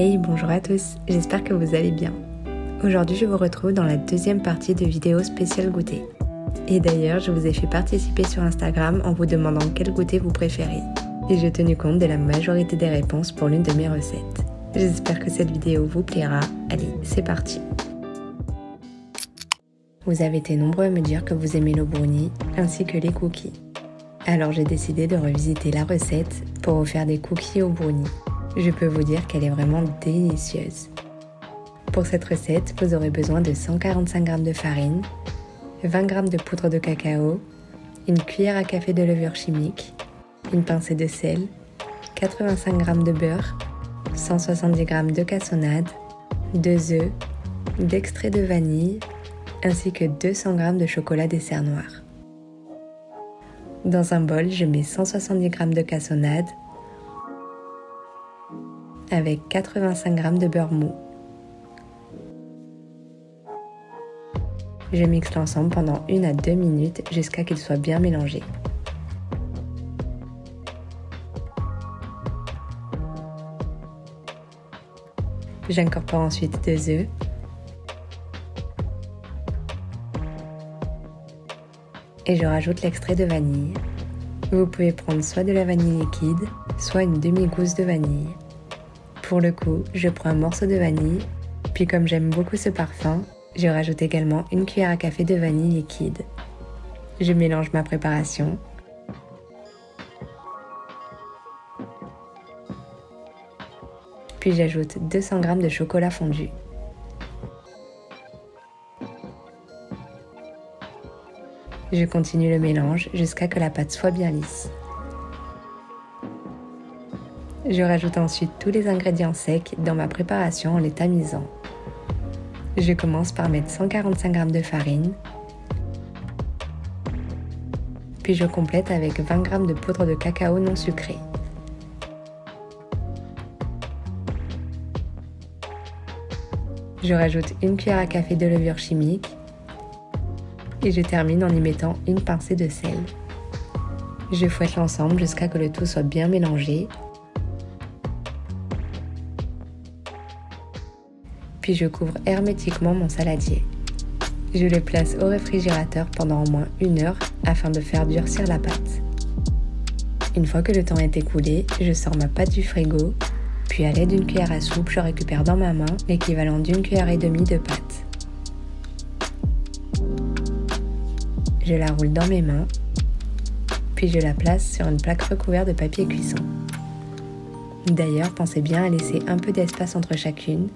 Hey, bonjour à tous, j'espère que vous allez bien. Aujourd'hui, je vous retrouve dans la deuxième partie de vidéo spéciale goûter. Et d'ailleurs, je vous ai fait participer sur Instagram en vous demandant quel goûter vous préférez. Et j'ai tenu compte de la majorité des réponses pour l'une de mes recettes. J'espère que cette vidéo vous plaira. Allez, c'est parti. Vous avez été nombreux à me dire que vous aimez le brownie ainsi que les cookies. Alors j'ai décidé de revisiter la recette pour vous faire des cookies au brownie. Je peux vous dire qu'elle est vraiment délicieuse. Pour cette recette, vous aurez besoin de 145 g de farine, 20 g de poudre de cacao, une cuillère à café de levure chimique, une pincée de sel, 85 g de beurre, 170 g de cassonade, 2 œufs, d'extrait de vanille, ainsi que 200 g de chocolat dessert noir. Dans un bol, je mets 170 g de cassonade avec 85 g de beurre mou. Je mixe l'ensemble pendant 1 à 2 minutes jusqu'à qu'il soit bien mélangé. J'incorpore ensuite 2 œufs. Et je rajoute l'extrait de vanille. Vous pouvez prendre soit de la vanille liquide, soit une demi-gousse de vanille. Pour le coup, je prends un morceau de vanille, puis comme j'aime beaucoup ce parfum, je rajoute également une cuillère à café de vanille liquide. Je mélange ma préparation. Puis j'ajoute 200 g de chocolat fondu. Je continue le mélange jusqu'à ce que la pâte soit bien lisse. Je rajoute ensuite tous les ingrédients secs dans ma préparation en les tamisant. Je commence par mettre 145 g de farine, puis je complète avec 20 g de poudre de cacao non sucrée. Je rajoute une cuillère à café de levure chimique et je termine en y mettant une pincée de sel. Je fouette l'ensemble jusqu'à ce que le tout soit bien mélangé. Puis je couvre hermétiquement mon saladier. Je le place au réfrigérateur pendant au moins 1 heure afin de faire durcir la pâte. Une fois que le temps est écoulé, je sors ma pâte du frigo, puis à l'aide d'une cuillère à soupe, je récupère dans ma main l'équivalent d'1,5 cuillère de pâte. Je la roule dans mes mains, puis je la place sur une plaque recouverte de papier cuisson. D'ailleurs, pensez bien à laisser un peu d'espace entre chacune,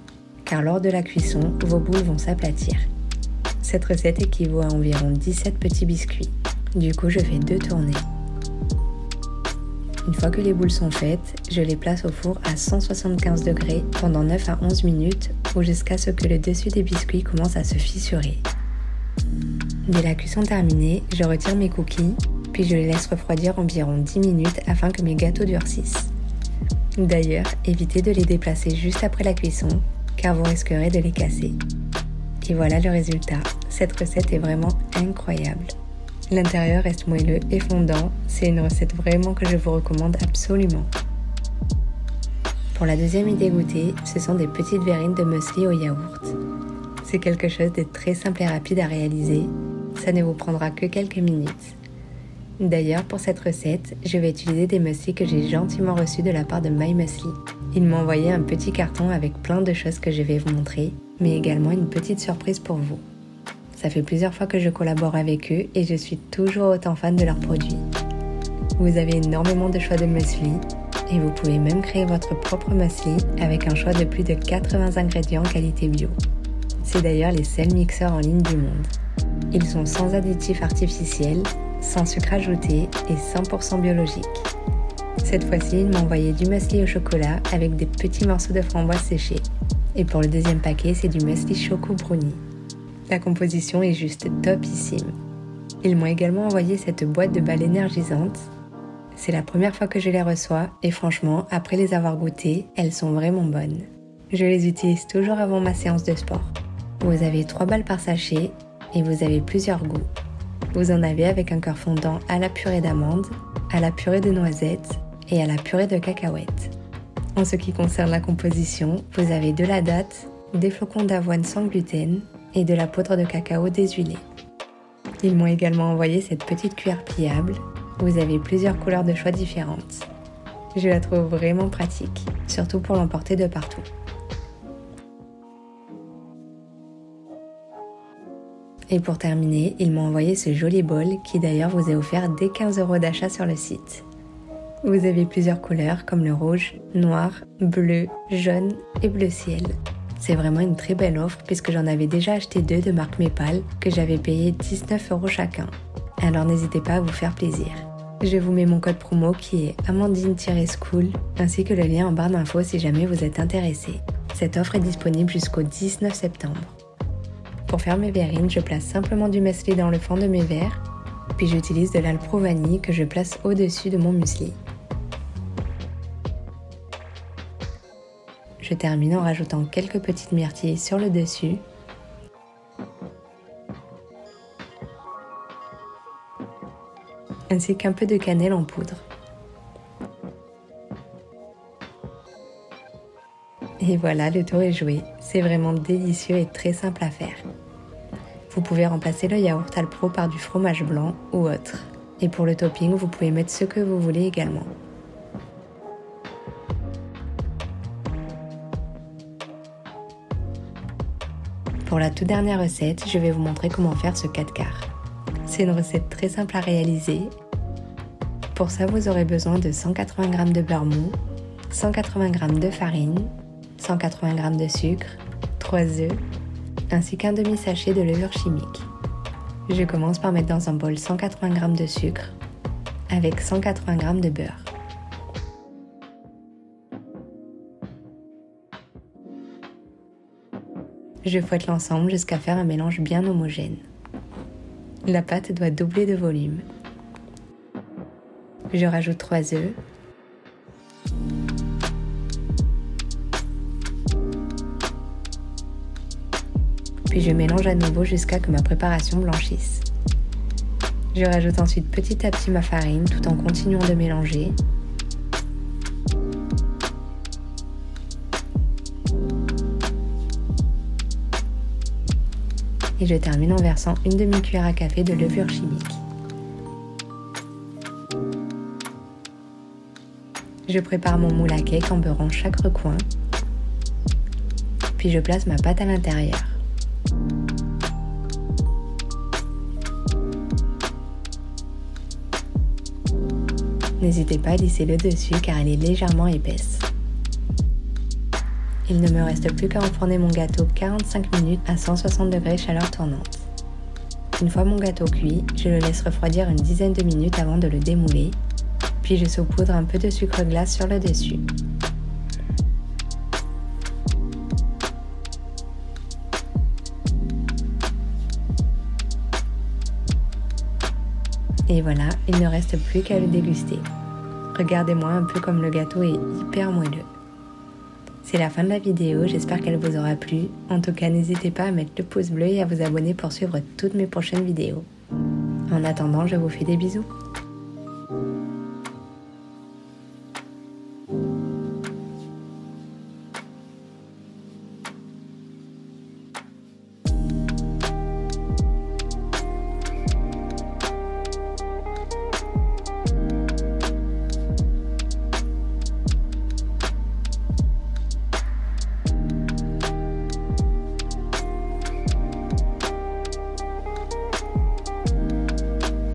car lors de la cuisson, vos boules vont s'aplatir. Cette recette équivaut à environ 17 petits biscuits. Du coup, je fais 2 tournées. Une fois que les boules sont faites, je les place au four à 175 degrés pendant 9 à 11 minutes ou jusqu'à ce que le dessus des biscuits commence à se fissurer. Dès la cuisson terminée, je retire mes cookies, puis je les laisse refroidir environ 10 minutes afin que mes gâteaux durcissent. D'ailleurs, évitez de les déplacer juste après la cuisson, car vous risquerez de les casser. Et voilà le résultat, cette recette est vraiment incroyable. L'intérieur reste moelleux et fondant, c'est une recette vraiment que je vous recommande absolument. Pour la deuxième idée goûter, ce sont des petites verrines de muesli au yaourt. C'est quelque chose de très simple et rapide à réaliser, ça ne vous prendra que quelques minutes. D'ailleurs, pour cette recette, je vais utiliser des muesli que j'ai gentiment reçus de la part de My Muesli. Ils m'ont envoyé un petit carton avec plein de choses que je vais vous montrer, mais également une petite surprise pour vous. Ça fait plusieurs fois que je collabore avec eux et je suis toujours autant fan de leurs produits. Vous avez énormément de choix de muesli et vous pouvez même créer votre propre muesli avec un choix de plus de 80 ingrédients qualité bio. C'est d'ailleurs les seuls mixeurs en ligne du monde. Ils sont sans additifs artificiels, sans sucre ajouté et 100% biologique. Cette fois-ci, il m'a envoyé du muesli au chocolat avec des petits morceaux de framboise séchés. Et pour le deuxième paquet, c'est du muesli choco brownie. La composition est juste topissime. Ils m'ont également envoyé cette boîte de balles énergisantes. C'est la première fois que je les reçois et franchement, après les avoir goûtées, elles sont vraiment bonnes. Je les utilise toujours avant ma séance de sport. Vous avez 3 balles par sachet et vous avez plusieurs goûts. Vous en avez avec un cœur fondant à la purée d'amandes, à la purée de noisettes et à la purée de cacahuètes. En ce qui concerne la composition, vous avez de la date, des flocons d'avoine sans gluten et de la poudre de cacao déshuilée. Ils m'ont également envoyé cette petite cuillère pliable. Vous avez plusieurs couleurs de choix différentes. Je la trouve vraiment pratique, surtout pour l'emporter de partout. Et pour terminer, ils m'ont envoyé ce joli bol qui d'ailleurs vous est offert dès 15 € d'achat sur le site. Vous avez plusieurs couleurs comme le rouge, noir, bleu, jaune et bleu ciel. C'est vraiment une très belle offre puisque j'en avais déjà acheté 2 de marque Mepal que j'avais payé 19 € chacun. Alors n'hésitez pas à vous faire plaisir. Je vous mets mon code promo qui est amandine-school ainsi que le lien en barre d'infos si jamais vous êtes intéressé. Cette offre est disponible jusqu'au 19 septembre. Pour faire mes verrines, je place simplement du muesli dans le fond de mes verres, puis j'utilise de l'Alpro vanille que je place au-dessus de mon muesli. Je termine en rajoutant quelques petites myrtilles sur le dessus. Ainsi qu'un peu de cannelle en poudre. Et voilà, le tour est joué. C'est vraiment délicieux et très simple à faire. Vous pouvez remplacer le yaourt Alpro par du fromage blanc ou autre. Et pour le topping, vous pouvez mettre ce que vous voulez également. Pour la toute dernière recette, je vais vous montrer comment faire ce 4 quarts. C'est une recette très simple à réaliser. Pour ça, vous aurez besoin de 180 g de beurre mou, 180 g de farine, 180 g de sucre, 3 œufs, ainsi qu'un demi-sachet de levure chimique. Je commence par mettre dans un bol 180 g de sucre avec 180 g de beurre. Je fouette l'ensemble jusqu'à faire un mélange bien homogène. La pâte doit doubler de volume. Je rajoute 3 œufs. Puis je mélange à nouveau jusqu'à ce que ma préparation blanchisse. Je rajoute ensuite petit à petit ma farine tout en continuant de mélanger. Et je termine en versant une demi-cuillère à café de levure chimique. Je prépare mon moule à cake en beurrant chaque recoin. Puis je place ma pâte à l'intérieur. N'hésitez pas à lisser le dessus car elle est légèrement épaisse. Il ne me reste plus qu'à enfourner mon gâteau 45 minutes à 160 degrés chaleur tournante. Une fois mon gâteau cuit, je le laisse refroidir une dizaine de minutes avant de le démouler, puis je saupoudre un peu de sucre glace sur le dessus. Et voilà, il ne reste plus qu'à le déguster. Regardez-moi un peu comme le gâteau est hyper moelleux. C'est la fin de la vidéo, j'espère qu'elle vous aura plu. En tout cas, n'hésitez pas à mettre le pouce bleu et à vous abonner pour suivre toutes mes prochaines vidéos. En attendant, je vous fais des bisous.